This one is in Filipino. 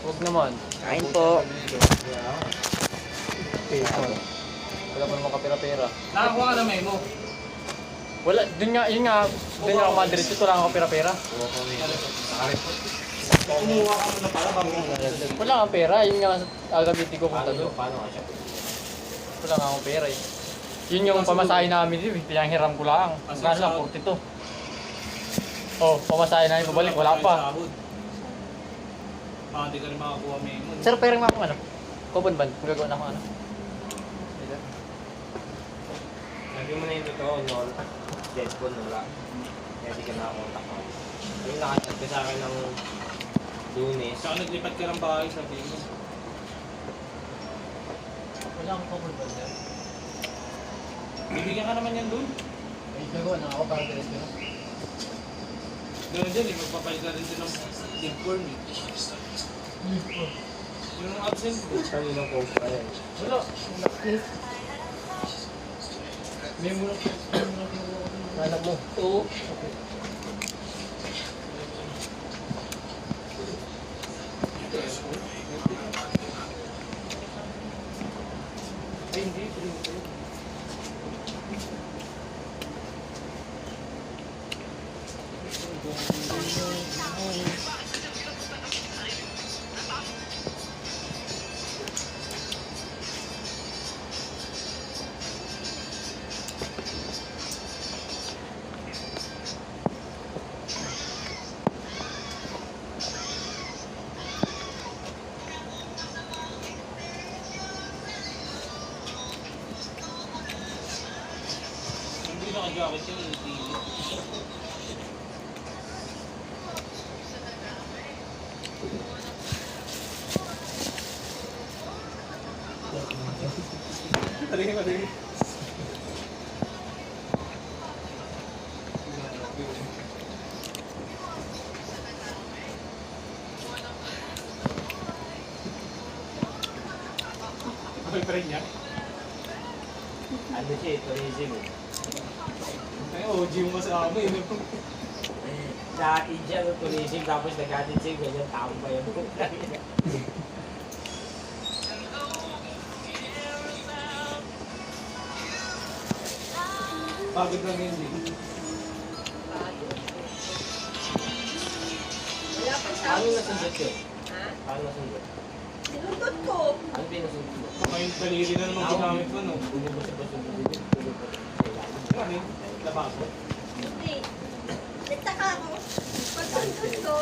Huwag naman. Kain po. Wala pa naman kapira-pera. Nakakuha ka na memo. Wala, yun nga, doon nga ako madiretso, wala akong kapira-pera. Kumuha ka muna para bago mo. Wala akong pera, yun nga gagamitin ko punta doon. Paano ka siya? Wala nga akong pera eh. Yun yung pamasahe namin dito, pinanghiram ko lang. Magkano lang, 42. Oh, pamasahe namin pabalik, wala pa. Baka di ka rin makakuha memo. Sir, pera nga akong ano? Coupon ban, kung gagawin ako ano. Sabi mo na yung totoo, no? Deadpool, wala. Kaya di ka nakakontak mo. Yung nakachat ka sa akin ng Lunes. Saka naglipat ka ng bahay, sabi mo. Wala akong coupon ban, sir. Bibigyan ka naman yan dun. Ay, gagawa na ako para diretso na. Ganoon dyan eh, magpapalit ka rin din ng leave form eh. Yung absent ko. Sabi ng coach pa yan. Wala, may muna ko. Anak mo? Oo. Ay, hindi. Hindi. Hindi naka-jacket yun, hindi. Taringin, taringin. Boyfriend niya? Ano siya, tourism eh. Ay, OG mo kasama eh. Nakatin siya ng tourism, tapos nag-atin siya, ganyan, tao pa yun. Pagod lang yun din. Wala pa siya. Paano nasundot yun? Ha? Paano nasundot? Sinundot ko. Ano pinasundot mo? Ngayon, daliri na naman ginamit mo, no? Bunin mo siya ba sundot din? Bunin mo siya ilalim. Ano yun? Labaso. Hindi. Nagtaka ako. Pag sundot ko,